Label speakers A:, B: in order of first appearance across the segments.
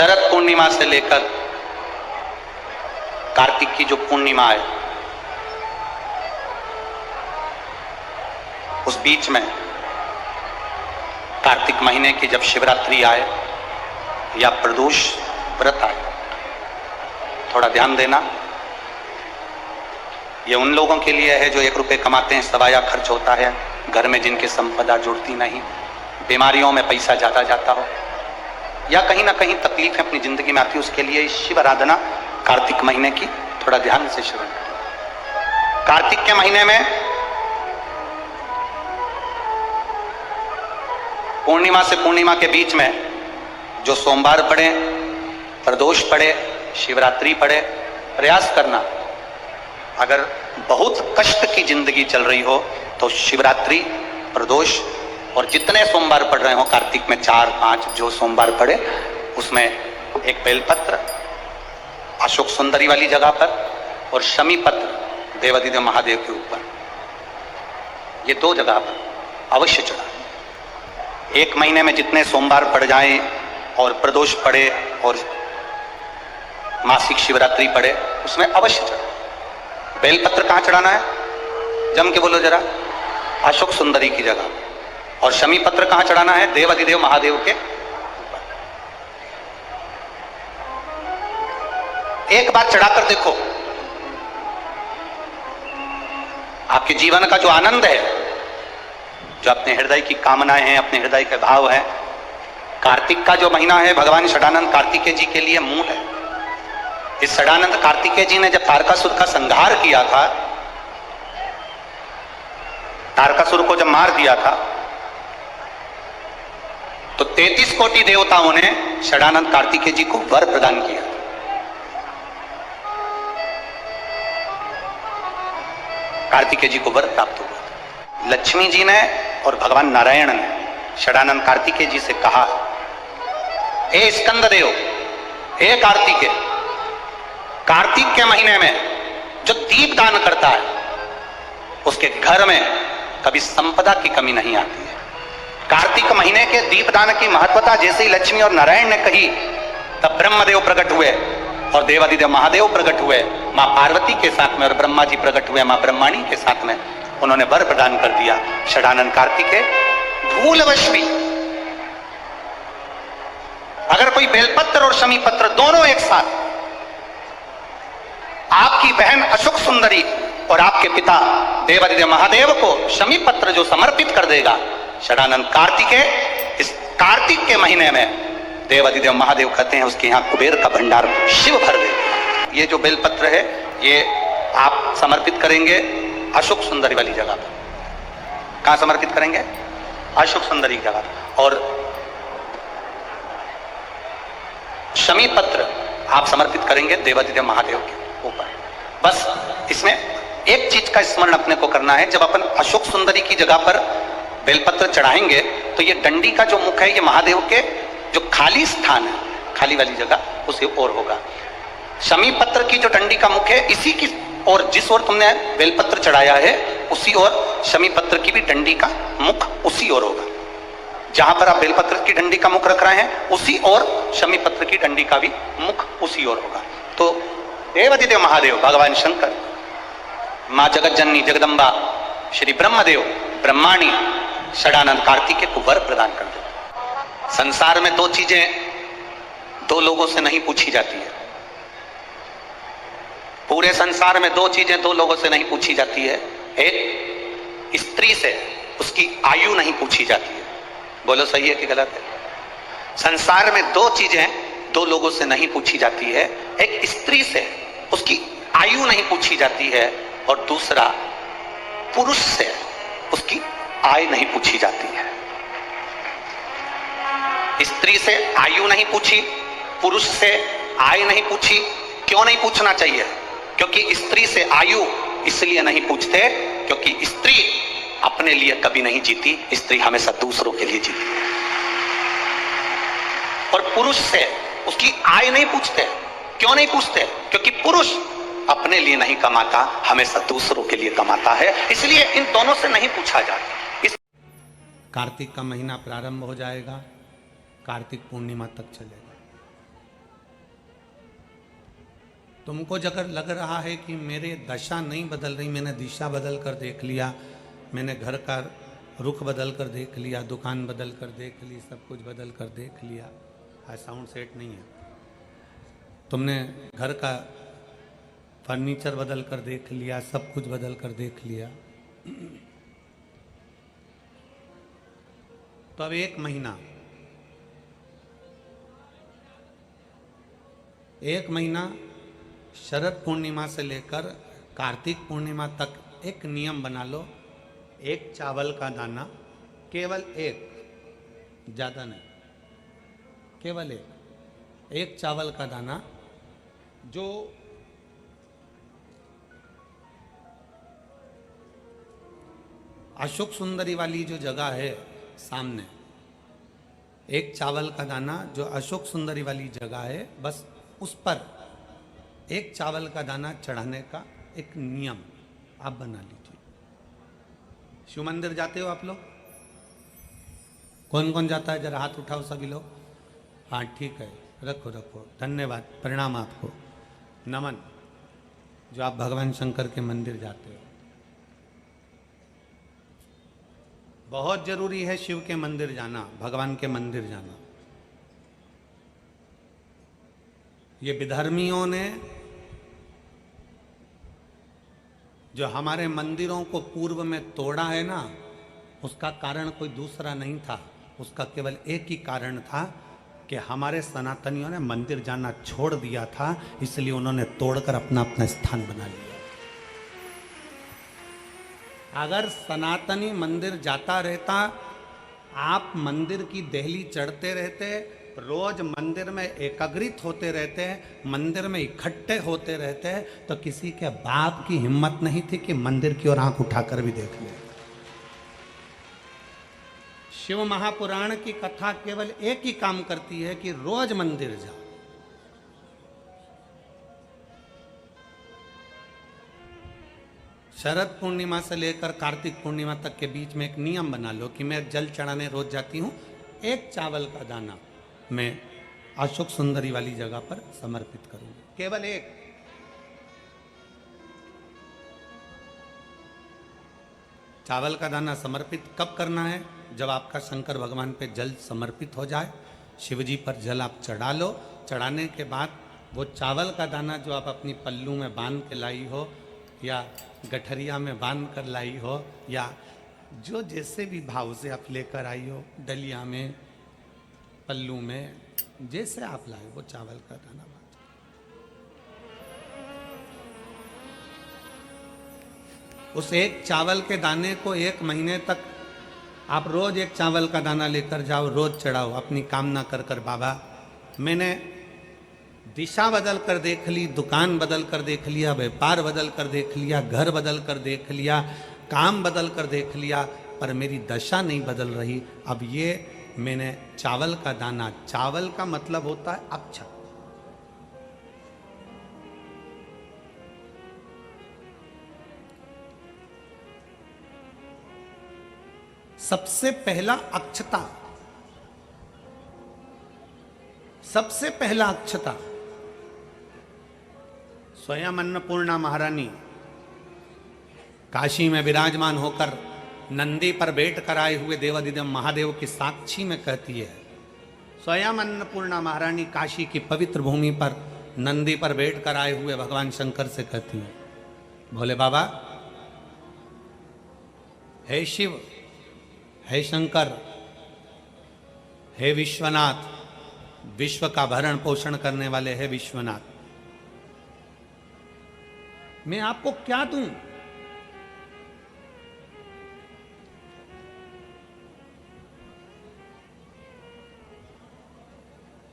A: शरद पूर्णिमा से लेकर कार्तिक की जो पूर्णिमा है, उस बीच में कार्तिक महीने की जब शिवरात्रि आए या प्रदोष व्रत आए, थोड़ा ध्यान देना। ये उन लोगों के लिए है जो 1 रुपये कमाते हैं, सवाया खर्च होता है, घर में जिनकी संपदा जुड़ती नहीं, बीमारियों में पैसा ज्यादा जाता हो, या कहीं ना कहीं तकलीफें अपनी जिंदगी में आती है, उसके लिए शिव आराधना कार्तिक महीने की थोड़ा ध्यान से श्रवण करें। कार्तिक के महीने में पूर्णिमा से पूर्णिमा के बीच में जो सोमवार पड़े, प्रदोष पड़े, शिवरात्रि पड़े, प्रयास करना। अगर बहुत कष्ट की जिंदगी चल रही हो तो शिवरात्रि, प्रदोष और जितने सोमवार पड़ रहे हो कार्तिक में 4-5 जो सोमवार पड़े, उसमें एक बेलपत्र अशोक सुंदरी वाली जगह पर और शमी पत्र देवादिदेव महादेव के ऊपर, ये 2 जगह पर अवश्य चढ़ाएं। 1 महीने में जितने सोमवार पड़ जाएं और प्रदोष पड़े और मासिक शिवरात्रि पड़े, उसमें अवश्य चढ़ाएं। बेलपत्र कहां चढ़ाना है? जम के बोलो जरा। अशोक सुंदरी की जगह। और शमी पत्र कहां चढ़ाना है? देवादिदेव महादेव के ऊपर। एक बार चढ़ाकर देखो, आपके जीवन का जो आनंद है, जो अपने हृदय की कामनाएं हैं, अपने हृदय के भाव हैं, कार्तिक का जो महीना है भगवान षडानंद कार्तिकेय जी के लिए मूल है। इस षडानंद कार्तिकेय जी ने जब तारकासुर का संहार किया था, तारकासुर को जब मार दिया था, तो 33 कोटि देवताओं ने षडानंद कार्तिकेय जी को वर प्रदान किया। कार्तिकेय जी को वर प्राप्त हुआ। लक्ष्मी जी ने और भगवान नारायण ने षडानंद कार्तिकेय जी से कहा, हे स्कंद देव, हे कार्तिकेय, कार्तिक के महीने में जो दीप दान करता है उसके घर में कभी संपदा की कमी नहीं आती है। कार्तिक महीने के दीपदान की महत्वता जैसे ही लक्ष्मी और नारायण ने कही, तब ब्रह्मदेव प्रकट हुए और देवादिदेव महादेव प्रकट हुए मां पार्वती के साथ में, और ब्रह्मा जी प्रकट हुए मां ब्रह्माणी के साथ में। उन्होंने वर प्रदान कर दिया। षडानंद कार्तिकेय भूलवश भी अगर कोई बेलपत्र और शमी पत्र दोनों एक साथ आपकी बहन अशोक सुंदरी और आपके पिता देवादिदेव महादेव को शमी पत्र जो समर्पित कर देगा, षडानंद कार्तिकेय इस कार्तिक के महीने में देवादिदेव महादेव कहते हैं उसके यहाँ कुबेर का भंडार शिव भर दे। ये जो बेलपत्र है ये आप समर्पित करेंगे अशोक सुंदरी वाली जगह पर। कहां समर्पित करेंगे? अशोक सुंदरी की जगह पर। और शमी पत्र आप समर्पित करेंगे देवादिदेव महादेव के ऊपर। बस इसमें एक चीज का स्मरण अपने को करना है, जब अपन अशोक सुंदरी की जगह पर बेलपत्र चढ़ाएंगे तो ये डंडी का जो मुख है ये महादेव के जो खाली स्थान है, खाली वाली जगह, उसी ओर होगा। शमी पत्र की जो डंडी का मुख है इसी की और जिस ओर तुमने बेलपत्र चढ़ाया है उसी ओर शमी पत्र की भी डंडी का मुख उसी ओर होगा। जहां पर आप बेलपत्र की डंडी का मुख रख रहे हैं उसी ओर शमी पत्र की डंडी का भी मुख उसी ओर होगा। तो देवादिदेव महादेव, भगवान शंकर, मां जगत जननी जगदम्बा, श्री ब्रह्मदेव, ब्रह्माणी षडानंद कार्तिकेय को वर प्रदान कर दो। संसार में 2 चीजें 2 लोगों से नहीं पूछी जाती है। पूरे संसार में 2 चीजें 2 लोगों से नहीं पूछी जाती है। एक, स्त्री से उसकी आयु नहीं पूछी जाती है। बोलो सही है कि गलत है? संसार में 2 चीजें 2 लोगों से नहीं पूछी जाती है। एक, स्त्री से उसकी आयु नहीं पूछी जाती है, और दूसरा, पुरुष से उसकी आय नहीं पूछी जाती है। स्त्री से आयु नहीं पूछी, पुरुष से आय नहीं पूछी। क्यों नहीं पूछना चाहिए? क्योंकि स्त्री से आयु इसलिए नहीं पूछते क्योंकि स्त्री अपने लिए कभी नहीं जीती, स्त्री हमेशा दूसरों के लिए जीती है। और पुरुष से उसकी आय नहीं पूछते। क्यों नहीं पूछते? क्योंकि पुरुष अपने लिए नहीं कमाता, हमेशा दूसरों के लिए कमाता है, इसलिए इन दोनों से नहीं पूछा जाता। कार्तिक का महीना प्रारंभ हो जाएगा, कार्तिक पूर्णिमा तक चलेगा। तुमको अगर लग रहा है कि मेरे दशा नहीं बदल रही, मैंने दिशा बदल कर देख लिया, मैंने घर का रुख बदल कर देख लिया, दुकान बदल कर देख ली, सब कुछ बदल कर देख लिया, आज साउंड सेट नहीं है, तुमने घर का फर्नीचर बदल कर देख लिया, सब कुछ बदल कर देख लिया, तो अब एक महीना शरद पूर्णिमा से लेकर कार्तिक पूर्णिमा तक एक नियम बना लो, एक चावल का दाना, केवल एक, ज्यादा नहीं, केवल एक चावल का दाना, जो अशोक सुंदरी वाली जो जगह है सामने, एक चावल का दाना जो अशोक सुंदरी वाली जगह है, बस उस पर एक चावल का दाना चढ़ाने का एक नियम आप बना लीजिए। शिव मंदिर जाते हो आप लोग? कौन कौन जाता है? जरा हाथ उठाओ सभी लोग। हाँ ठीक है, रखो रखो, धन्यवाद, प्रणाम आपको, नमन, जो आप भगवान शंकर के मंदिर जाते हो। बहुत जरूरी है शिव के मंदिर जाना, भगवान के मंदिर जाना। ये विधर्मियों ने जो हमारे मंदिरों को पूर्व में तोड़ा है ना, उसका कारण कोई दूसरा नहीं था, उसका केवल एक ही कारण था कि हमारे सनातनियों ने मंदिर जाना छोड़ दिया था, इसलिए उन्होंने तोड़कर अपना अपना स्थान बना लिया। अगर सनातनी मंदिर जाता रहता, आप मंदिर की देहली चढ़ते रहते, रोज मंदिर में एकाग्रित होते रहते, मंदिर में इकट्ठे होते रहते, तो किसी के बाप की हिम्मत नहीं थी कि मंदिर की ओर आंख उठाकर भी देख ले। शिव महापुराण की कथा केवल एक ही काम करती है कि रोज मंदिर जाओ। शरद पूर्णिमा से लेकर कार्तिक पूर्णिमा तक के बीच में एक नियम बना लो कि मैं जल चढ़ाने रोज जाती हूं, एक चावल का दाना मैं अशोक सुंदरी वाली जगह पर समर्पित करूंगी, केवल एक। चावल का दाना समर्पित कब करना है? जब आपका शंकर भगवान पे जल समर्पित हो जाए, शिव जी पर जल आप चढ़ा लो, चढ़ाने के बाद वो चावल का दाना जो आप अपनी पल्लू में बांध के लाई हो, या गठरिया में बांध कर लाई हो, या जो जैसे भी भाव से आप लेकर आई हो, डलिया में, पल्लू में, जैसे आप लाए वो चावल का दाना बांध। उस एक चावल के दाने को एक महीने तक आप रोज एक चावल का दाना लेकर जाओ, रोज चढ़ाओ, अपनी कामना कर कर, बाबा मैंने दिशा बदल कर देख ली, दुकान बदल कर देख लिया, व्यापार बदल कर देख लिया, घर बदल कर देख लिया, काम बदल कर देख लिया, पर मेरी दशा नहीं बदल रही। अब ये मैंने चावल का दाना, चावल का मतलब होता है अक्षत, सबसे पहला अक्षता, सबसे पहला अक्षता स्वयं अन्नपूर्णा महारानी काशी में विराजमान होकर नंदी पर बैठ कर आए हुए देवाधिदेव महादेव की साक्षी में कहती है। स्वयं अन्नपूर्णा महारानी काशी की पवित्र भूमि पर नंदी पर बैठ कर आए हुए भगवान शंकर से कहती है, भोले बाबा, हे शिव, हे शंकर, हे विश्वनाथ, विश्व का भरण पोषण करने वाले हे विश्वनाथ, मैं आपको क्या दूं?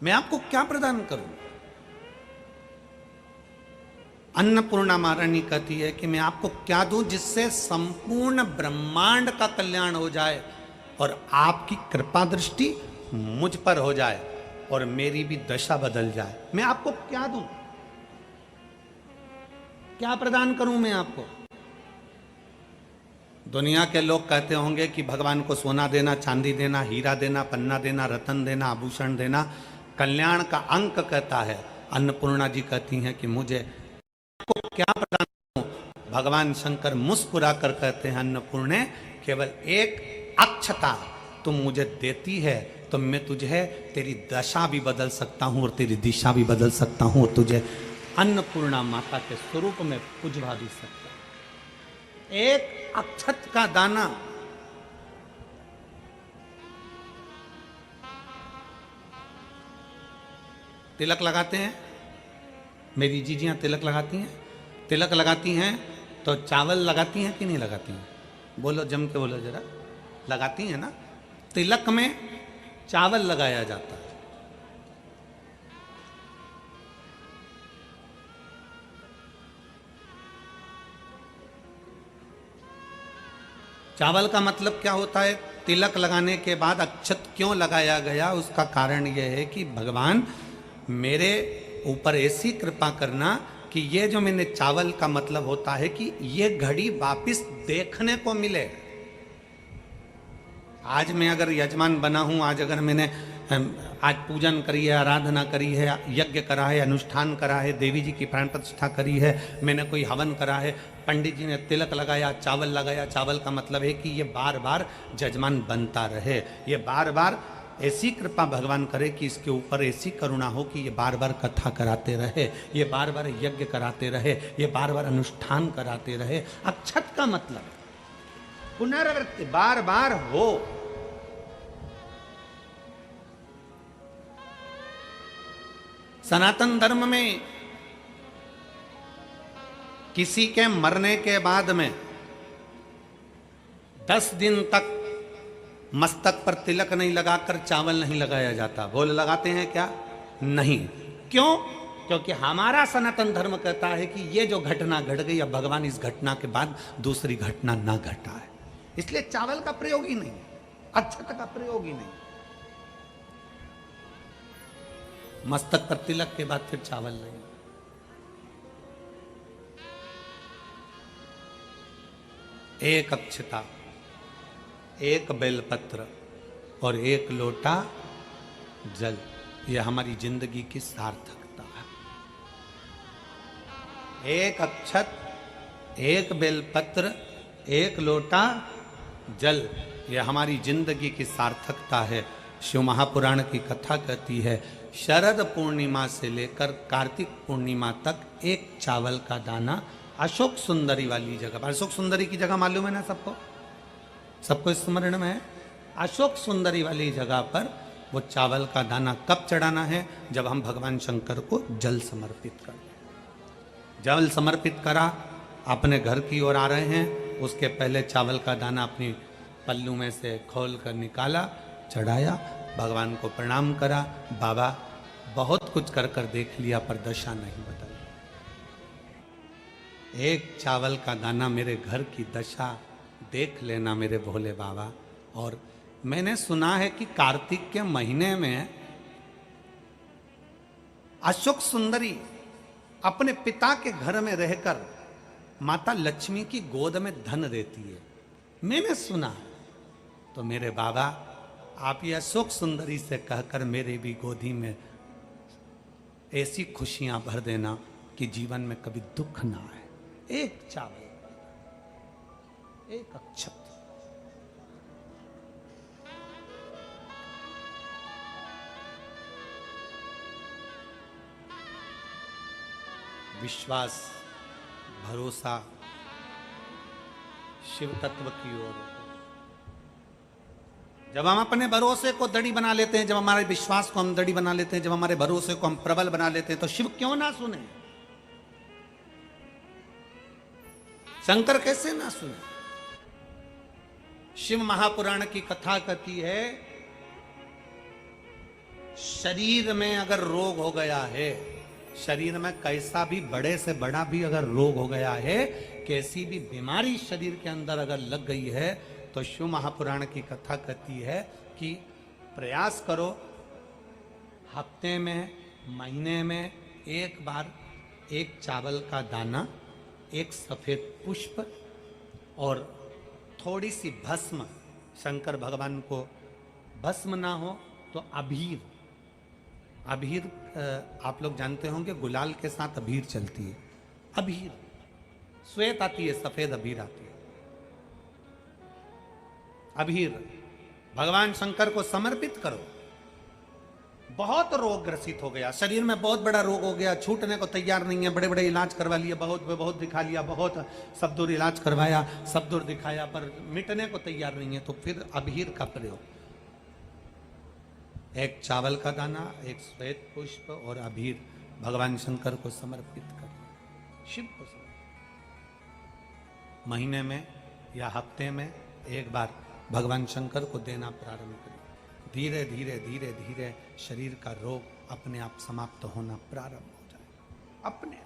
A: मैं आपको क्या प्रदान करूं? अन्नपूर्णा महारानी कहती है कि मैं आपको क्या दूं जिससे संपूर्ण ब्रह्मांड का कल्याण हो जाए और आपकी कृपा दृष्टि मुझ पर हो जाए और मेरी भी दशा बदल जाए। मैं आपको क्या दूं? क्या प्रदान करूं मैं आपको? दुनिया के लोग कहते होंगे कि भगवान को सोना देना, चांदी देना, हीरा देना, पन्ना देना, रतन देना, आभूषण देना कल्याण का अंक कहता है। अन्नपूर्णा जी कहती हैं कि मुझे भगवान शंकर मुस्कुरा कर कहते हैं अन्नपूर्णे केवल एक अक्षता तुम मुझे देती है तो मैं तुझे तेरी दशा भी बदल सकता हूं और तेरी दिशा भी बदल सकता हूं और तुझे अन्नपूर्णा माता के स्वरूप में पुजवा भी सकता हूं। एक अक्षत का दाना तिलक लगाते हैं, मेरी जीजियां तिलक लगाती हैं, तिलक लगाती हैं तो चावल लगाती हैं कि नहीं लगाती हैं? बोलो जम के बोलो जरा, लगाती हैं ना। तिलक में चावल लगाया जाता है। चावल का मतलब क्या होता है? तिलक लगाने के बाद अक्षत क्यों लगाया गया? उसका कारण यह है कि भगवान मेरे ऊपर ऐसी कृपा करना कि ये जो मैंने चावल का मतलब होता है कि ये घड़ी वापिस देखने को मिले। आज मैं अगर यजमान बना हूं, आज अगर मैंने आज पूजन करी है, आराधना करी है, यज्ञ करा है, अनुष्ठान करा है, देवी जी की प्राण प्रतिष्ठा करी है, मैंने कोई हवन करा है, पंडित जी ने तिलक लगाया, चावल लगाया। चावल का मतलब है कि ये बार बार जजमान बनता रहे, ये बार बार ऐसी कृपा भगवान करे कि इसके ऊपर ऐसी करुणा हो कि ये बार बार कथा कराते रहे, ये बार बार यज्ञ कराते रहे, ये बार बार अनुष्ठान कराते रहे। अक्षत का मतलब पुनरावृत्ति, बार बार हो। सनातन धर्म में किसी के मरने के बाद में 10 दिन तक मस्तक पर तिलक नहीं लगाकर चावल नहीं लगाया जाता। बोल लगाते हैं क्या? नहीं। क्यों? क्योंकि हमारा सनातन धर्म कहता है कि ये जो घटना घट गई, अब भगवान इस घटना के बाद दूसरी घटना ना घटाए, इसलिए चावल का प्रयोग ही नहीं, अक्षत का प्रयोग ही नहीं। मस्तक पर तिलक के बाद फिर चावल नहीं। एक अक्षता, एक बेलपत्र और एक लोटा जल, यह हमारी जिंदगी की सार्थकता है। एक अक्षत, एक बेलपत्र, एक लोटा जल, यह हमारी जिंदगी की सार्थकता है। शिव महापुराण की कथा कहती है शरद पूर्णिमा से लेकर कार्तिक पूर्णिमा तक एक चावल का दाना अशोक सुंदरी वाली जगह पर, अशोक सुंदरी की जगह मालूम है ना सबको? सबको स्मरण में है? अशोक सुंदरी वाली जगह पर वो चावल का दाना कब चढ़ाना है? जब हम भगवान शंकर को जल समर्पित कर दें। जल समर्पित करा, अपने घर की ओर आ रहे हैं, उसके पहले चावल का दाना अपनी पल्लू में से खोल कर निकाला, चढ़ाया, भगवान को प्रणाम करा। बाबा बहुत कुछ कर कर देख लिया पर दशा नहीं बदली। एक चावल का दाना मेरे घर की दशा देख लेना मेरे भोले बाबा। और मैंने सुना है कि कार्तिक के महीने में अशोक सुंदरी अपने पिता के घर में रहकर माता लक्ष्मी की गोद में धन देती है, मैंने सुना है। तो मेरे बाबा आप ये अशोक सुंदरी से कहकर मेरे भी गोदी में ऐसी खुशियां भर देना कि जीवन में कभी दुख ना आए। एक चावल, एक अक्षत, विश्वास, भरोसा शिव तत्व की ओर। जब हम अपने भरोसे को दड़ी बना लेते हैं, जब हमारे विश्वास को हम दड़ी बना लेते हैं, जब हमारे भरोसे को हम प्रबल बना लेते हैं, तो शिव क्यों ना सुने? शंकर कैसे ना सुने? शिव महापुराण की कथा कहती है शरीर में अगर रोग हो गया है, शरीर में कैसा भी बड़े से बड़ा भी अगर रोग हो गया है, कैसी भी बीमारी शरीर के अंदर अगर लग गई है, तो शिव महापुराण की कथा कहती है कि प्रयास करो हफ्ते में, महीने में एक बार एक चावल का दाना, एक सफेद पुष्प और थोड़ी सी भस्म, शंकर भगवान को भस्म ना हो तो अबीर, अबीर आप लोग जानते होंगे गुलाल के साथ अबीर चलती है, अबीर श्वेत आती है, सफेद अबीर आती है। अबीर भगवान शंकर को समर्पित करो। बहुत रोग ग्रसित हो गया, शरीर में बहुत बड़ा रोग हो गया, छूटने को तैयार नहीं है, बड़े बड़े इलाज करवा लिए, बहुत दिखा लिया, बहुत सब दूर इलाज करवाया, सब दूर दिखाया, पर मिटने को तैयार नहीं है, तो फिर अबीर का प्रयोग, एक चावल का दाना, एक श्वेत पुष्प और अबीर भगवान शंकर को समर्पित कर, शिव को समर्पित। महीने में या हफ्ते में एक बार भगवान शंकर को देना प्रारंभ करें। धीरे धीरे धीरे धीरे शरीर का रोग अपने आप समाप्त होना प्रारंभ हो जाए, अपने